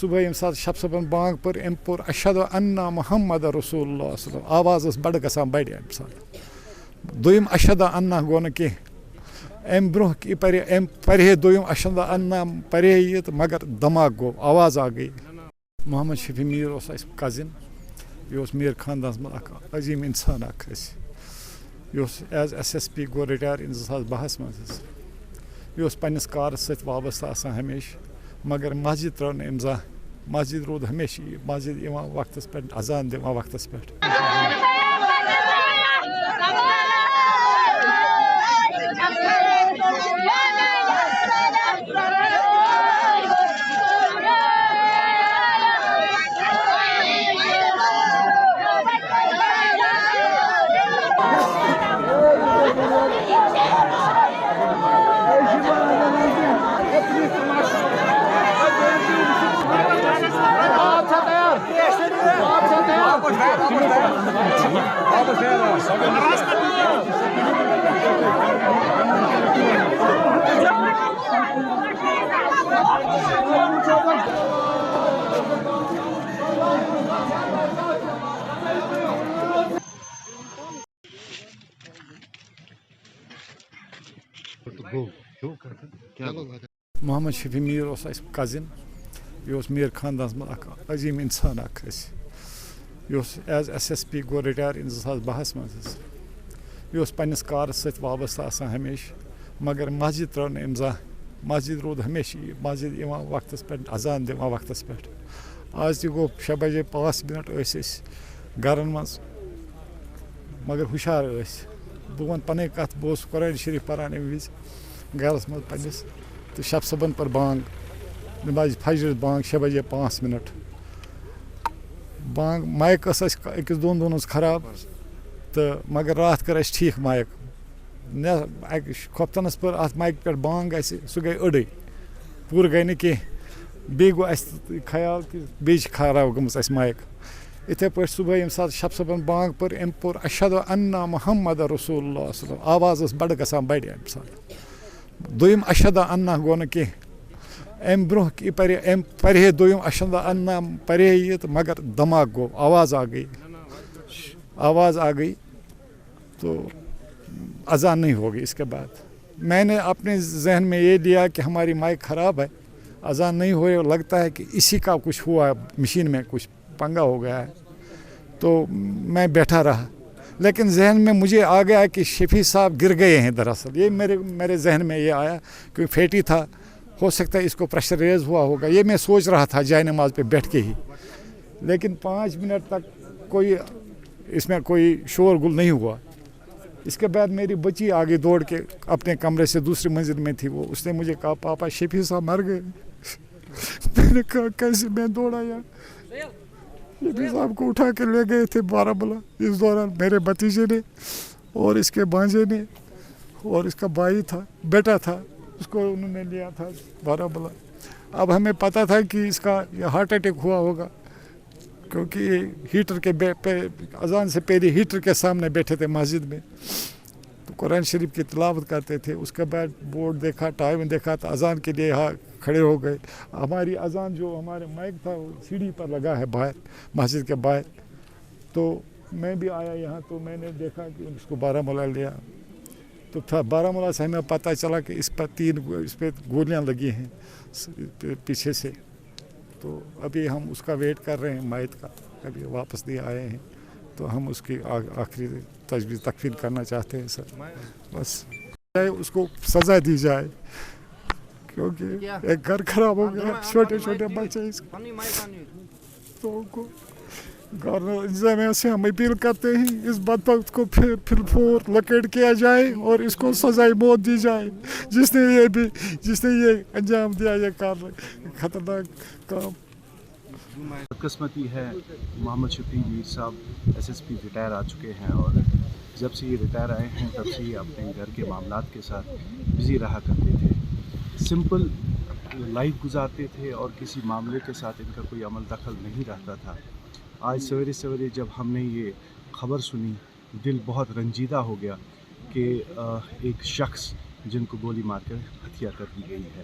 صبح یم سات شب صبن بانگ پر ام پور اشہد انہ محمد رسول اللہ صلی اللہ آواز اس بڑ گژھان بڑ ام سات دویم اشہد انہ گو نہ کی ام برہ ام پرے دویم اشہد انہ پرے یہ مگر دھماک گو آواز آ گئی. محمد شفیع میر اس کزن یہ میر خاندانس من عظیم انسان اخ یہ ایز ایس ایس پی گو رٹائر ان 2012 مز یہ پنس کارس ست وابستہ آسان ہمیشہ مگر مسجد ترو نا امزا مسجد رود ہمیشہ مسجد وقتس پہ اذان دِوان وقتس پہ. محمد شفیع میر اس کزن یہ میر خاندانس من عظیم انسان اخ یہ ایز ایس ایس پی گو رٹائر ان 2012 مز یہ پنس کارس ست وابستہ آسان ہمیشہ مگر مسجد ترو نا امزا مسجد رود ہمیشہ مسجد وقتس پہ اذان دِوان وقتس پہ. آج تہ گو 6 بجے 5 منٹ گرن مز مگر ہشار بہ ون پن کت بہ قرآن شریف پران ام وز گرس مز پنس تو شب صبن پر بانگ نماز فجر بانگ 6 بجے 5 منٹ بانگ مائک اکس دون دن خراب تو مگر رات کر ٹھیک مائک کھوفتنس پر ات مائک پہ بانگ سہ گئی اڑے پور گئی نا کی بیٚیہِ گوٚو اَسہِ خیال کہ بیٚیہِ چھِ خراب گٔمٕژ اَسہِ مایک یِتھَے پٲٹھۍ صُبحٲے ییٚمہِ ساتہٕ شب صبن بانگ پر أمۍ پوٚر اشہد انہ محمد رسول اللہ صلی اللہ آواز ٲس بڑٕ گژھان بڑِ اَمہِ ساتہٕ دوٚیِم اشہد انہ گوٚو نہٕ کینٛہہ اَمہِ برونٛہہ أمۍ پرے دوٚیِم اشہد انہ پرے یہِ تہٕ مگر دھماک گوٚو آواز آ گئی تو اذان نہیں ہوگی. اس کے بعد میں نے اپنے ذہن میں یہ لیا کہ ہماری مائک خراب ہے, اذان نہیں ہو رہی, لگتا ہے کہ اسی کا کچھ ہوا ہے, مشین میں کچھ پنگا ہو گیا ہے. تو میں بیٹھا رہا, لیکن ذہن میں مجھے آ گیا کہ شفیع صاحب گر گئے ہیں. دراصل یہ میرے ذہن میں یہ آیا کہ فیٹی تھا, ہو سکتا ہے اس کو پریشر ریز ہوا ہوگا, یہ میں سوچ رہا تھا جائے نماز پہ بیٹھ کے ہی. لیکن 5 منٹ تک کوئی اس میں کوئی شور گل نہیں ہوا. اس کے بعد میری بچی آگے دوڑ کے اپنے کمرے سے دوسری منزل میں تھی, وہ اس نے مجھے کہا پاپا شفیع صاحب مر گئے. میں نے کہا کیسے؟ میں دوڑا یار, شفیع صاحب کو اٹھا کے لے گئے تھے بارہمولہ. اس دوران میرے بھتیجے نے اور اس کے بانجے نے اور اس کا بھائی تھا, بیٹا تھا, اس کو انہوں نے لیا تھا بارہمولہ. اب ہمیں پتا تھا کہ اس کا ہارٹ اٹیک ہوا ہوگا, کیونکہ ہیٹر کے اذان سے پہلے ہیٹر کے سامنے بیٹھے تھے مسجد میں, تو قرآن شریف کی تلاوت کرتے تھے. اس کے بعد بورڈ دیکھا, ٹائم دیکھا, تو اذان کے لیے یہاں کھڑے ہو گئے. ہماری اذان جو ہمارے مائک تھا وہ سیڑھی پر لگا ہے باہر, مسجد کے باہر. تو میں بھی آیا یہاں, تو میں نے دیکھا کہ اس کو بارہمولہ لیا. تو تھا بارہمولہ سے ہمیں پتہ چلا کہ اس پہ گولیاں لگی ہیں پیچھے سے. تو ابھی ہم اس کا ویٹ کر رہے ہیں, میت کا. ابھی واپس نہیں آئے ہیں, تو ہم اس کی آخری تجویز تکفین کرنا چاہتے ہیں سر. بس اس کو سزا دی جائے, کیونکہ ایک گھر خراب ہو گیا, چھوٹے چھوٹے بچے. تو گورنر انتظامیہ سے ہم اپیل کرتے ہیں اس بدبخت کو پھر پھور لوکیٹ کیا جائے اور اس کو سزائے موت دی جائے, جس نے یہ انجام دیا یہ خطرناک کام. بدقسمتی ہے محمد شفیع میر صاحب ایس ایس پی ریٹائر آ چکے ہیں, اور جب سے یہ ریٹائر آئے ہیں تب سے یہ اپنے گھر کے معاملات کے ساتھ بزی رہا کرتے تھے. سمپل لائف گزارتے تھے اور کسی معاملے کے ساتھ ان کا کوئی عمل دخل نہیں رہتا تھا. آج سویرے سویرے جب ہم نے یہ خبر سنی, دل بہت رنجیدہ ہو گیا کہ ایک شخص جن کو گولی مار کر ہتیا کر دی گئی ہے.